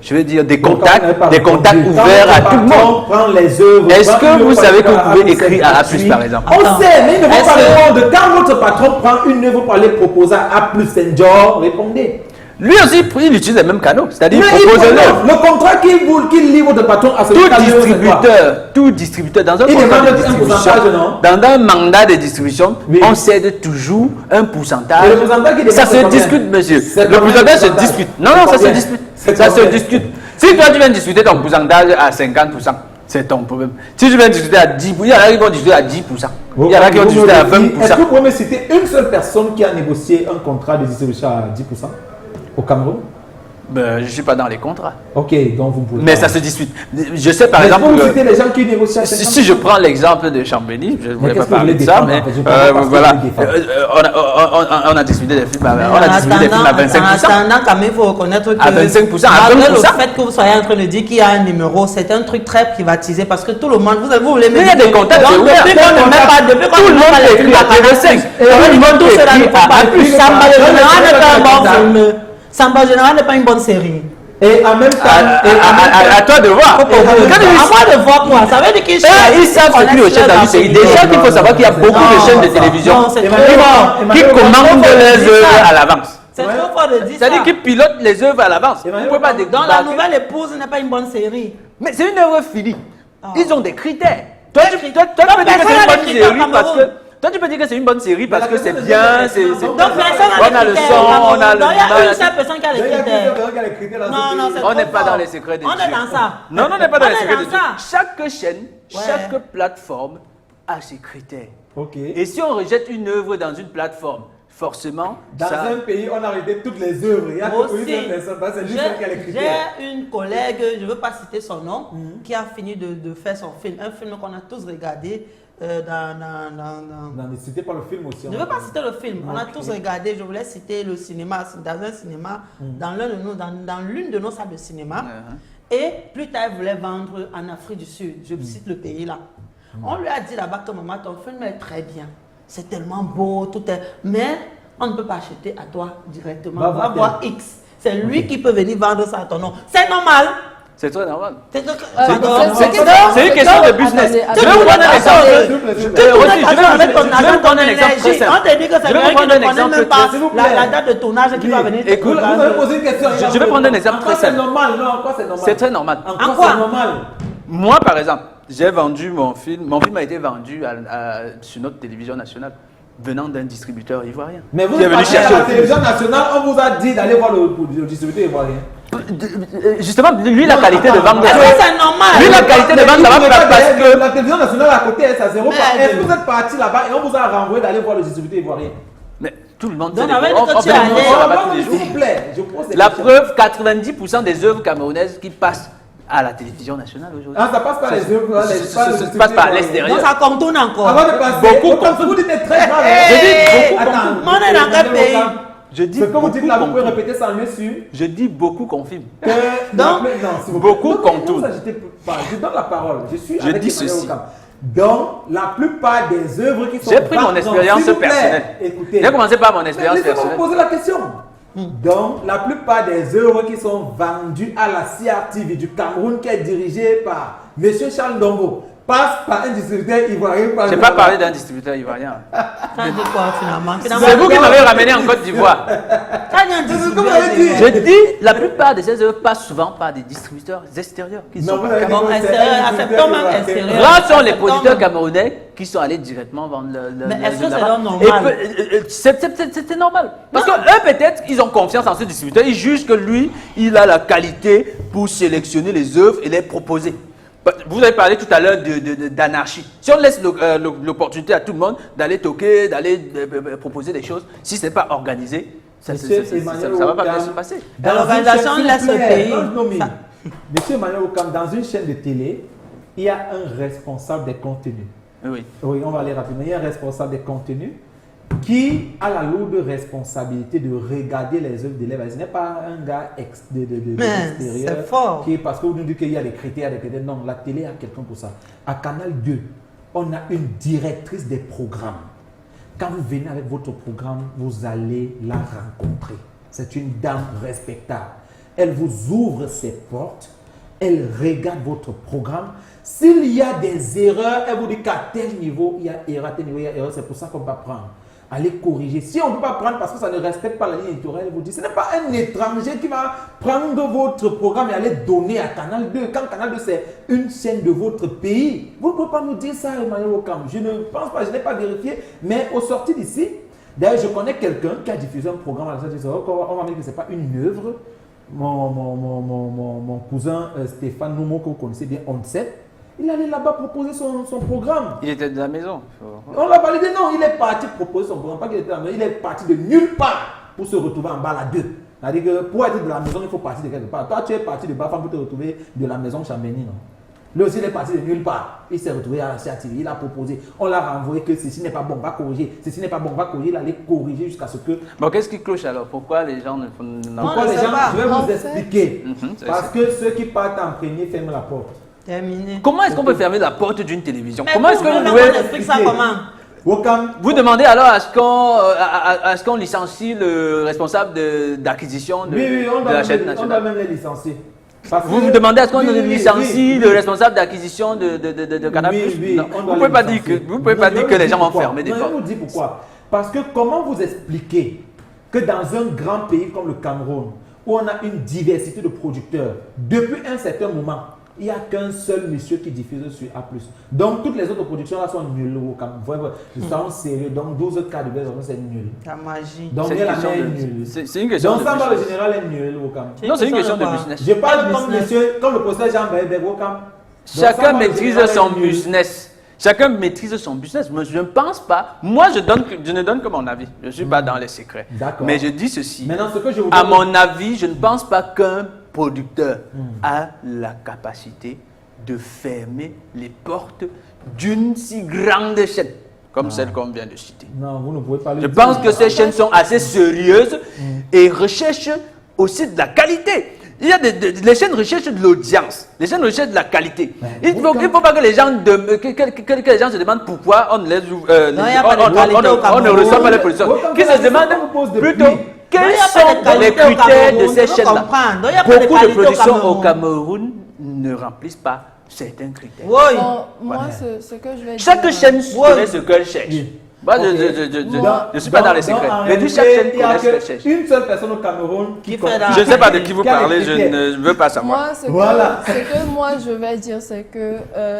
je veux dire, des Donc, on n'avait pas contacts compris. ouverts Quand à votre tout le patron monde. prend les œuvres, Est-ce prend que une vous œuvre savez que pour vous aller pouvez écrire à A+, gratuit. par exemple? On Attends. sait, mais il ne faut Est-ce pas que- répondre. Quand votre patron prend une œuvre pour aller proposer à A+, c'est un genre, répondez. Lui aussi, il utilise les mêmes canaux. C'est-à-dire, Mais il propose l'œuvre. le contrat qu'il livre de patron à ce Tout distributeur dans un Il contrat demande de un distribution, pourcentage, non? dans un mandat de distribution, Oui. on cède toujours un pourcentage. Et le pourcentage qu'il demande, Ça c'est se combien? discute, monsieur. C'est Le combien, pourcentage le se pourcentage? discute. Non, C'est ça se combien? discute. C'est Ça se combien? discute. Si toi, tu viens discuter ton pourcentage à 50%, c'est ton problème. Si tu viens discuter à 10%, il y en a qui vont discuter à 10%. Il y en a qui vont discuter à 20%. Est-ce que vous pouvez me citer une seule personne qui a négocié un contrat de distribution à 10% au Cameroun? Ben, je ne suis pas dans les contrats. Ok, donc vous pouvez. Mais pas. ça se discute. Je sais par Mais exemple. vous citez les gens qui négocient à 50%. Si je prends l'exemple de Chambéry, je ne voulais qu'est-ce pas que vous parler de voulez ça, défendre, mais en fait? Je comprends pas ce que voilà. vous voulez défendre. On a discuté des films, on En a discuté des films à 25%. attendant, quand même, il faut reconnaître que À 25%, à malgré 20%. le fait que vous soyez en train de dire qu'il y a un numéro, c'est un truc très privatisé parce que tout le monde, vous voulez Mais il y a des contacts, c'est Donc, ouvert. depuis qu'on ne met pas, depuis qu'on Tout le ne met monde pas les écrit films à à TV5. 45, Tout le monde tout cela ne écrit faut pas. à Et puis, plus. Samba le Général n'est pas un bon Contact. film. Samba Général n'est pas une bonne série. Et en même temps, À toi de voir. À moi de voir quoi? Ça veut dire qu'ils Ils savent ce qui recherchent dans une série. Déjà qu'il faut savoir qu'il y a beaucoup de chaînes de télévision Non, c'est trop Emmanuel, fort. Emmanuel, qui commandent leurs œuvres à l'avance. C'est trop fort de dire ça. C'est-à-dire qu'ils pilotent les œuvres à l'avance. Vous Emmanuel, ne pouvez pas Dans la débarquer. nouvelle épouse n'est pas une bonne série. Mais c'est une œuvre finie. Ils ont des critères. Toi, tu peux dire que Donc, c'est une personne n'a bonne les critères série au parce que. Cameroun. Toi, tu peux dire que c'est une bonne série parce que c'est personne bien, ne c'est. dit que Donc personne On n'a a les le critères. son, au Cameroun. on a le Donc, il y a une image. seule personne qui a les il y a critères. les critères dans ce Non, non, pays. c'est On trop n'est pas fort. dans les secrets de On Dieu. est dans ça. Non, on n'est pas dans On les est secrets dans de Dieu. ça. Chaque chaîne, Ouais. chaque plateforme a ses critères. Ok. Et si on rejette une œuvre dans une plateforme, forcément, Dans ça. un pays, on a arrêté toutes les œuvres. Il y a Moi que une aussi, seule personne. parce que C'est lui seul qui a les critères. j'ai une collègue, je ne veux pas citer son nom, qui a fini de faire son film. Un film qu'on a tous regardé dans Non, ne citez pas le film aussi. je ne veux pas citer le film. On a Ok. tous regardé. Je voulais citer le cinéma, dans un cinéma, dans l'un de nous, dans l'une de nos salles de cinéma. Et plus tard, elle voulait vendre en Afrique du Sud. Je cite le pays là. On lui a dit là-bas que maman, ton film est très bien. C'est tellement beau, tout est. Mais on ne peut pas acheter à toi directement. Va On va voir voir X. C'est lui qui peut venir vendre ça à ton nom. C'est normal. C'est très normal. C'est C'est une question de business. Attendez, Je vais vous prendre un exemple. S'il vous plaît. Aussi, je vais vous prendre un exemple très simple. On te dit que c'est Je vais vous quelqu'un qui prendre ne un connaît exemple même très pas simple. la date de tournage qui va venir. Écoute, Vous avez posé une question. Je vais prendre un exemple En quoi très simple. C'est normal, non, en quoi c'est normal? C'est très normal. En En quoi quoi c'est normal? Moi, par exemple, j'ai vendu mon film. Mon film a été vendu sur notre télévision nationale, venant d'un distributeur ivoirien. Mais vous qui est venu êtes parti à chercher la le film. télévision nationale, on vous a dit d'aller voir le distributeur ivoirien. Justement, lui, la qualité de vente. Est-ce que c'est normal? Lui, la qualité de vente, ça va pas parce que. La télévision nationale à côté, est à 0. Mais- Est-ce que vous êtes parti là-bas et on vous a renvoyé d'aller voir le distributeur ivoirien? Mais tout le monde Donc, sait. avec On quand tu fait es des allé- choses là-bas tous les S'il jours. vous plaît, je pose des La questions. preuve, 90% des œuvres camerounaises qui passent à la télévision nationale aujourd'hui. Ah, ça passe par les œuvres, Ça- les ça- pas le ça- ça distributeur passe par ivoirien. l'extérieur. Donc ça contourne encore. Avant de passer, Beaucoup autant que vous dites est très grave. Je dis beaucoup Attends, On est dans quel pays? Je dis Ce que vous dites là, vous pouvez beaucoup répéter ça en mieux sur. Je dis beaucoup confirme. Que Donc, non, s'il vous beaucoup plaît. Non, contournent. non, ça, je donne la parole. Je suis Je avec dis Emmanuel ceci. Okam. Donc, la plupart des œuvres qui sont J'ai pris mon vendues- expérience s'il vous plaît, personnelle. Écoutez. J'ai commencé par mon Mais expérience laissez-moi personnelle. poser la question. Donc, la plupart des œuvres qui sont vendues à la CRTV du Cameroun, qui est dirigée par M. Charles Ndongo, passent par un distributeur ivoirien. Je n'ai pas parlé d'un distributeur ivoirien. Ça dit quoi finalement? C'est vous qui m'avez ramené en Côte d'Ivoire. Ça dit un C'est ce que vous avez dit. Je dis, la plupart de ces œuvres passent souvent par des distributeurs extérieurs. Qui Non, sont vous avez dit Bon, que c'est extérieur, un acceptons distributeur même ivoirien. extérieur. Rares sont les producteurs camerounais qui sont allés directement vendre le. Mais est-ce que c'est là-bas. donc normal? C'est normal. Parce que eux, peut-être, ils ont confiance en ce distributeur. Ils jugent que lui, il a la qualité pour sélectionner les œuvres et les proposer. Vous avez parlé tout à l'heure d'anarchie. Si on laisse l'opportunité à tout le monde d'aller toquer, d'aller proposer des choses, si ce n'est pas organisé, ça ne va pas bien se passer. Dans l'organisation, une chaîne, laisse s'il vous le plaît, pays. non, mais, Ça- Monsieur Emmanuel Okam, dans une chaîne de télé, il y a un responsable des contenus. Oui. Oui, on va aller rapidement. Il y a un responsable des contenus qui a la lourde responsabilité de regarder les œuvres d'élèves. Ce n'est pas un gars de Mais l'extérieur. c'est fort. Qui, parce que vous nous dites qu'il y a des critères, Non, la télé a quelqu'un pour ça. À Canal 2, on a une directrice des programmes. Quand vous venez avec votre programme, vous allez la rencontrer. C'est une dame respectable. Elle vous ouvre ses portes. Elle regarde votre programme. S'il y a des erreurs, elle vous dit qu'à tel niveau, il y a erreur, à tel niveau, il y a erreur. C'est pour ça qu'on va prendre. Allez corriger. Si on ne peut pas prendre parce que ça ne respecte pas la ligne éditoriale, elle vous dit, ce n'est pas un étranger qui va prendre votre programme et aller donner à Canal 2. Quand Canal 2, c'est une chaîne de votre pays. Vous ne pouvez pas nous dire ça, Emmanuel Okam. Je ne pense pas, je n'ai pas vérifié. Mais au sorti d'ici, d'ailleurs, je connais quelqu'un qui a diffusé un programme à la chaîne. On va dire que ce n'est pas une œuvre. Mon cousin Stéphane Noumo, que vous connaissez bien, Onset, il allait là-bas proposer son programme. Il était de la maison. On l'a validé, non, il est parti proposer son programme, pas qu'il était à la maison, il est parti de nulle part pour se retrouver en bas là 2. C'est-à-dire que pour être de la maison, il faut partir de quelque part. Toi, tu es parti de Bafam pour te retrouver de la maison Chambéry, non? Lui aussi, il est parti de nulle part. Il s'est retrouvé à la CRTV, il a proposé. On l'a renvoyé que ceci n'est pas bon, on va corriger. Ceci n'est pas bon, on va corriger. Il allait corriger jusqu'à ce que. Bon, qu'est-ce qui cloche alors? Pourquoi les gens ne font Pourquoi je les sais gens, pas. je vais En vous fait- expliquer. c'est- Parce que ceux qui partent en premier ferment la porte. Terminé. Comment est-ce qu'on peut fermer la porte d'une télévision? Mais Comment est-ce que vous vous voulez pouvez... qu'on explique ça comment? Wakam, Vous demandez alors à ce qu'on licencie le responsable d'acquisition de, oui, on de doit la chaîne on doit nationale. même les licencier. Parce Vous que- me demandez à ce qu'on Oui, oui, licencie oui, le oui. responsable d'acquisition de Canal+. Oui, oui, Non, on vous doit ne pouvez les pas dire que, licencier. vous pouvez pas Non, dire je que vous les dis gens vont pourquoi. fermer des Non, portes. je vous dis pourquoi. Parce que comment vous expliquer que dans un grand pays comme le Cameroun, où on a une diversité de producteurs, depuis un certain moment, il n'y a qu'un seul monsieur qui diffuse sur A+. Donc toutes les autres productions là sont nulles au Cameroun. Ils sont sérieux. Donc 12 cas de baisse, c'est nul. La magie. Donc C'est il y une a la question main de- nulle. c'est une question Donc de ça va, le business. général est nul au Cameroun. Non, c'est une question de quoi? business. Je parle Comme de monsieur, comme le professeur Jean Baébé au Cameroun. Chacun maîtrise son business. Chacun maîtrise son business. Mais je ne pense pas. Moi, je ne donne que mon avis. Je ne suis pas dans les secrets. D'accord. Mais je dis ceci. Maintenant, ce que je vous À dis- mon avis, je ne pense pas qu'un producteur a la capacité de fermer les portes d'une si grande chaîne comme celle qu'on vient de citer. Non, vous ne pouvez pas le Je dire. pense que ces chaînes sont assez sérieuses et recherchent aussi de la qualité. Il y a les chaînes recherchent de l'audience, les chaînes recherchent de la qualité. Il ne faut pas que les gens que les gens se demandent pourquoi on les ouvre, Non, il y a pas de qualité au on ne Cameroun. reçoit pas les productions. Autant Qui que la se demandent question vous pose depuis. plutôt Non, il quels y a pas de sont les qualité au critères de Cameroun, ces je chaînes-là. comprends. Donc, il y a pas de Beaucoup de qualité au productions au Cameroun. Cameroun ne remplissent pas certains critères. Oui. Bon, moi, ce que je vais Chaque dire, chaîne connaît ce qu'elle cherche. Oui. Moi, Ok. je ne suis pas dans les secrets. Mais du chaque chaîne il n'y a connaît ce qu'elle qu'une seule personne au Cameroun qui fait la- Je ne sais pas de qui vous qui a parlez, les je critères. ne veux pas savoir. Moi, ce que moi je vais dire, c'est que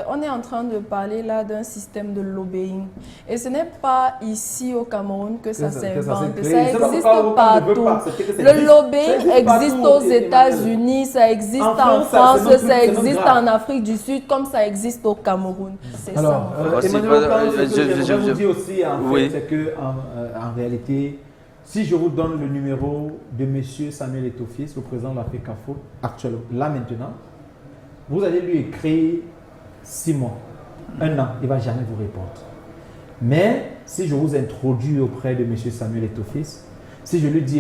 on est en train de parler là d'un système de lobbying. Et ce n'est pas ici au Cameroun que ça s'invente. crée. Ça C'est pas existe pourquoi Ocam ne veut partout. pas accepter que ça Le existe. Ça lobbying existe existe partout, aux États-Unis, ça existe En en France, France, c'est même plus- ça c'est même existe grave. en Afrique du Sud, comme ça existe au Cameroun. C'est ça. Alors, Voici, Emmanuel Ocam, ce que je- je vous dis aussi, en oui. fait, c'est que en réalité, si je vous donne le numéro de Monsieur Samuel Eto'o-Fils, le président de l'Africafoot, actuellement, là maintenant, vous allez lui écrire 6 mois, 1 an, il ne va jamais vous répondre. Mais si je vous introduis auprès de Monsieur Samuel Eto'o-Fils, si je lui dis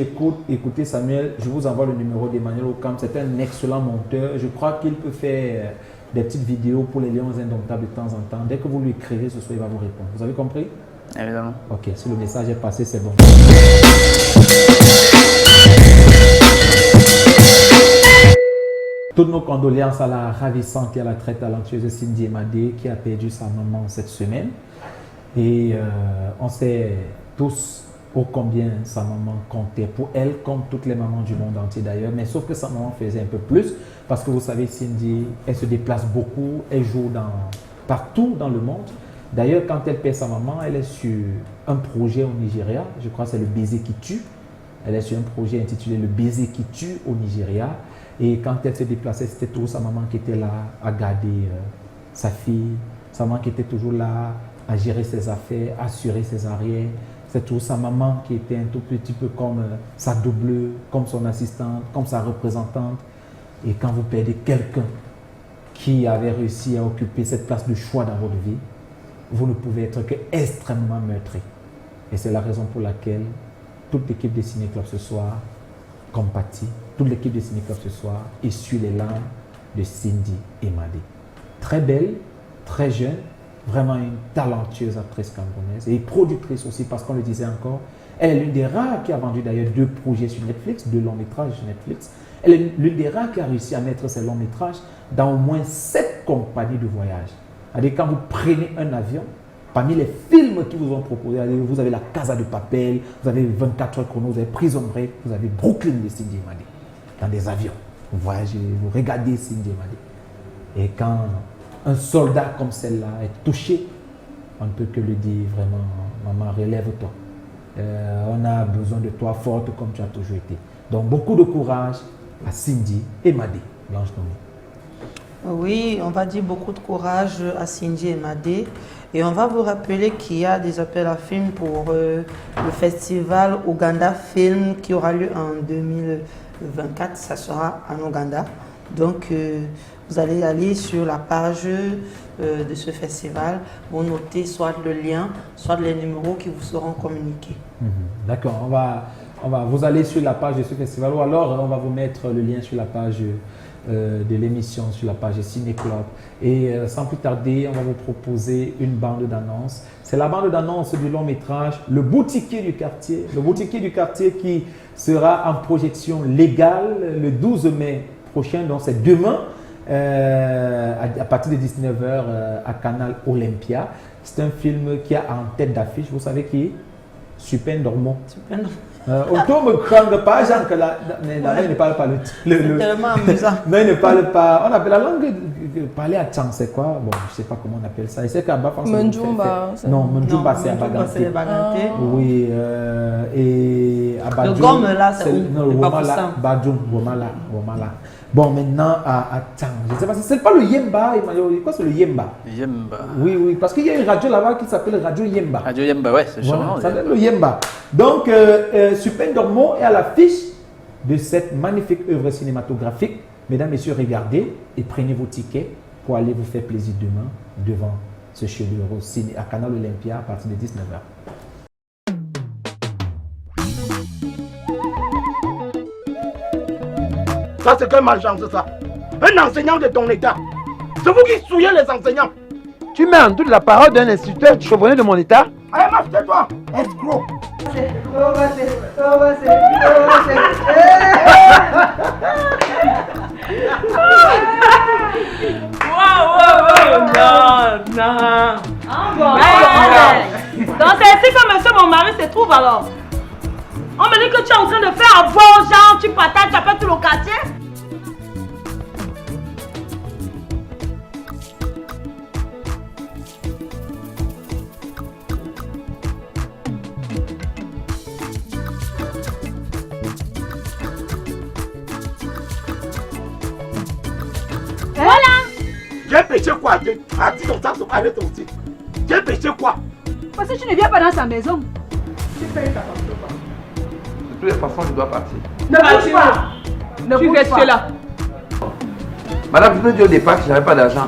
écoutez Samuel, je vous envoie le numéro d'Emmanuel Ocam, c'est un excellent monteur, je crois qu'il peut faire des petites vidéos pour les Lions Indomptables de temps en temps. Dès que vous lui écrivez ce soir, il va vous répondre. Vous avez compris? Évidemment. Ok, si le message est passé, c'est bon. Toutes nos condoléances à la ravissante et à la très talentueuse Cindy Emadé qui a perdu sa maman cette semaine. Et on sait tous ô combien sa maman comptait pour elle, comme toutes les mamans du monde entier d'ailleurs. Mais sauf que sa maman faisait un peu plus parce que vous savez, Cindy, elle se déplace beaucoup, elle joue partout dans le monde. D'ailleurs, quand elle perd sa maman, elle est sur un projet au Nigeria. Je crois que c'est le baiser qui tue. Elle est sur un projet intitulé Le baiser qui tue au Nigeria. Et quand elle se déplaçait, c'était toujours sa maman qui était là à garder sa fille. Sa maman qui était toujours là à gérer ses affaires, assurer ses arrières. C'est toujours sa maman qui était un tout petit peu comme sa double, comme son assistante, comme sa représentante. Et quand vous perdez quelqu'un qui avait réussi à occuper cette place de choix dans votre vie, vous ne pouvez être que extrêmement meurtri. Et c'est la raison pour laquelle toute l'équipe de Ciné Club ce soir compatit, toute l'équipe de Ciné Club ce soir essuie les larmes de Cindy Emadé. Très belle, très jeune, vraiment une talentueuse actrice camerounaise et productrice aussi parce qu'on le disait encore. Elle est l'une des rares qui a vendu d'ailleurs 2 projets sur Netflix, 2 longs métrages sur Netflix. Elle est l'une des rares qui a réussi à mettre ses longs métrages dans au moins 7 compagnies de voyage. C'est-à-dire quand vous prenez un avion, parmi les films qui vous ont proposé, vous avez La Casa de Papel, vous avez 24 heures chrono, vous avez Prison Break, vous avez Brooklyn de Cindy Emadé. Dans des avions, vous voyagez, vous regardez Cindy Emadé. Et quand un soldat comme celle-là est touché, on ne peut que lui dire vraiment, maman, relève-toi. On a besoin de toi forte comme tu as toujours été. Donc beaucoup de courage à Cindy Emadé, Blanche Nommé. Oui, on va dire beaucoup de courage à Cindy Emadé. Et on va vous rappeler qu'il y a des appels à films pour le festival Ouganda Film qui aura lieu en 2024. Ça sera en Ouganda. Donc, vous allez aller sur la page de ce festival. Vous notez soit le lien, soit les numéros qui vous seront communiqués. D'accord, vous allez sur la page de ce festival ou alors on va vous mettre le lien sur la page de l'émission, sur la page Ciné Club. Et sans plus tarder, on va vous proposer une bande d'annonce. C'est la bande d'annonce du long métrage Le Boutiquier du quartier. Le Boutiquier du quartier qui sera en projection légale le 12 mai prochain, donc c'est demain, à partir de 19h à Canal Olympia. C'est un film qui a en tête d'affiche, vous savez qui est? Super Dormo. On me craint pas, genre que là, il ne parle pas C'est tellement amusant. Non, il ne parle pas. On appelle la langue parler à Tchang, c'est quoi? Bon, je ne sais pas comment on appelle ça. Et c'est qu'à Bas, Menjumba. Non, Menjumba, c'est à Baganté. Baganté. Oui, et à Badjoum. Le gomme là, c'est où? Non, le Womala, Badjoum, Womala. Bon, maintenant à Tchang. Je ne sais pas, c'est pas le Yemba. Quoi, c'est le Yemba? Yemba. Oui, parce qu'il y a une radio là-bas qui s'appelle Radio Yemba. Radio Yemba, ouais, c'est Voilà, charmant. ça s'appelle le Yemba. Donc, Super Dormo est à l'affiche de cette magnifique œuvre cinématographique. Mesdames, Messieurs, regardez et prenez vos tickets pour aller vous faire plaisir demain devant ce chef-d'œuvre ciné à Canal Olympia à partir de 19h. Ça, c'est quelle malchance, ça? Un enseignant de ton état. C'est vous qui souillez les enseignants. Tu mets en doute la parole d'un instituteur chevronné de mon état? Allez, marche, tais-toi, escroc. Non. Donc c'est ainsi qu'on alors? On me dit que tu es en train de faire un bon genre, tu partages, tu appelles tout le quartier? Voilà. J'ai péché quoi? Dis ton temps, arrête ton titre. J'ai péché quoi? Parce que tu ne viens pas dans sa maison. Tu payes ta facture pas. De toutes les façons, je dois partir. Ne bouge pas. Tu restes là. Madame, je vous ai dit au départ que je n'avais pas d'argent.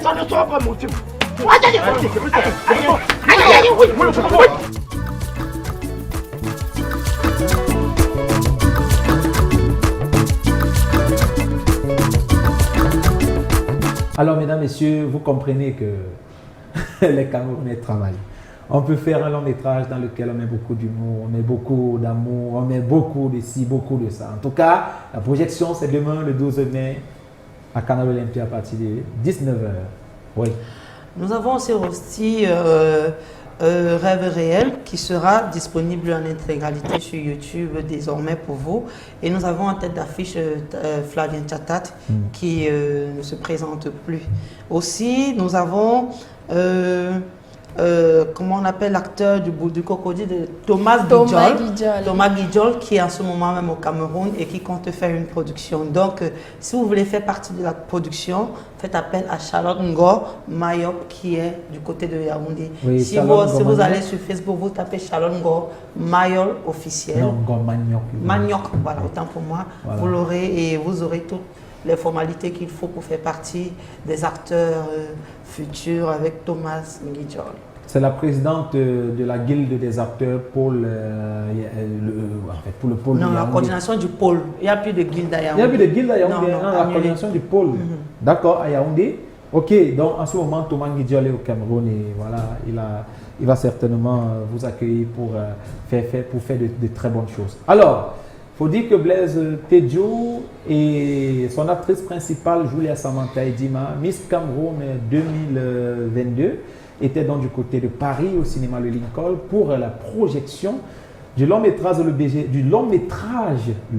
Ça ne sera pas mon type. Alors, mesdames, messieurs, vous comprenez que les Camerounais travaillent. On peut faire un long métrage dans lequel on met beaucoup d'humour, on met beaucoup d'amour, on met beaucoup de ci, beaucoup de ça. En tout cas, la projection, c'est demain, le 12 mai, à Canal Olympia à partir de 19h. Oui. Nous avons aussi Rosti Rêve réel qui sera disponible en intégralité sur YouTube désormais pour vous. Et nous avons en tête d'affiche Flavien Chatat qui ne se présente plus. Aussi, nous avons comment on appelle l'acteur du crocodile, Thomas Guidjol. Thomas Guidjol qui est en ce moment même au Cameroun et qui compte faire une production. Donc, si vous voulez faire partie de la production, faites appel à Charlotte Ngor Mayop qui est du côté de Yaoundé. Oui, si vous allez sur Facebook, vous tapez Charlotte Ngor Mayol officiel. Non, Ngor Maniok. Maniok, voilà, autant pour moi. Voilà. Vous l'aurez et vous aurez toutes les formalités qu'il faut pour faire partie des acteurs futurs avec Thomas Guidjol. C'est la présidente de la guilde des acteurs pour le pôle. Non, la coordination du pôle. Il n'y a plus de guilde à Yaoundé. Il n'y a plus de guilde à Yaoundé, la coordination du pôle. D'accord, à Yaoundé. Ok, donc en ce moment, Thomas Guidjol est au Cameroun et voilà, il va certainement vous accueillir pour faire de très bonnes choses. Alors, il faut dire que Blaise Tedjo et son actrice principale, Julia Samantha Edima, Miss Cameroun 2022, était donc du côté de Paris au cinéma Le Lincoln pour la projection du long métrage Le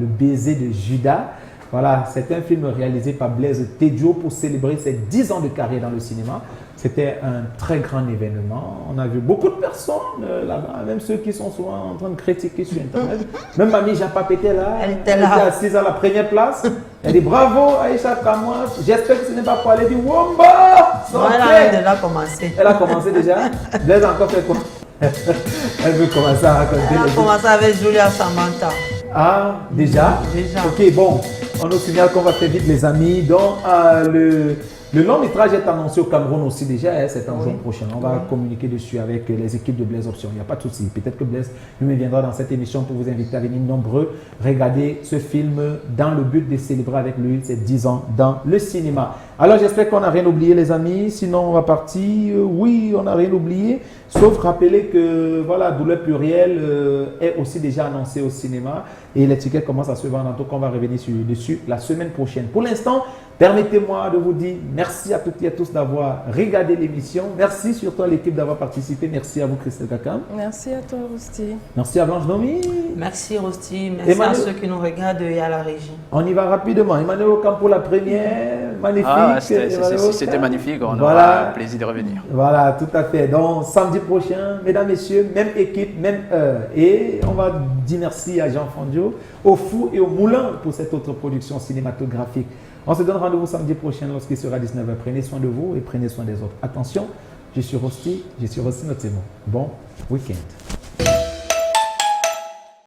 baiser de Judas. Voilà, c'est un film réalisé par Blaise Tedjo pour célébrer ses 10 ans de carrière dans le cinéma. C'était un très grand événement. On a vu beaucoup de personnes là-bas, même ceux qui sont souvent en train de critiquer sur Internet. Même Mamie Japap était là. Elle était assise à la première place. Elle dit bravo Aïcha Kamwa. J'espère que ce n'est pas pour aller dire Womba. Elle a déjà commencé. Elle a commencé déjà. Blaise a encore fait quoi? Elle veut commencer à raconter. Elle a commencé avec Julia Samantha. Ah, déjà? Déjà. Ok, bon. On nous signale qu'on va faire vite les amis. Donc, le long métrage est annoncé au Cameroun aussi déjà, hein, c'est en juin prochain. On va communiquer dessus avec les équipes de Blaise Option. Il n'y a pas de souci. Peut-être que Blaise lui viendra dans cette émission pour vous inviter à venir nombreux regarder ce film dans le but de célébrer avec lui ses 10 ans dans le cinéma. Alors j'espère qu'on n'a rien oublié les amis. Sinon on va partir. Oui, on n'a rien oublié. Sauf rappeler que voilà, Douleur plurielle est aussi déjà annoncé au cinéma et les tickets commencent à se vendre. Donc on va revenir dessus la semaine prochaine. Pour l'instant, permettez-moi de vous dire merci à toutes et à tous d'avoir regardé l'émission. Merci surtout à l'équipe d'avoir participé. Merci à vous, Christelle Kakam. Merci à toi, Rosti. Merci à Blanche Nomi. Merci, Rosti. Merci à ceux qui nous regardent et à la régie. On y va rapidement. Emmanuel Ocam pour la première. Magnifique. Ah, c'était magnifique. On aura le plaisir de revenir. Voilà, tout à fait. Donc, samedi prochain, mesdames, messieurs, même équipe, même heure. Et on va dire merci à Jean Fondio, au Fou et au Moulin pour cette autre production cinématographique. On se donne rendez-vous samedi prochain lorsqu'il sera 19h. Prenez soin de vous et prenez soin des autres. Attention, je suis Rosti notre Bon week-end.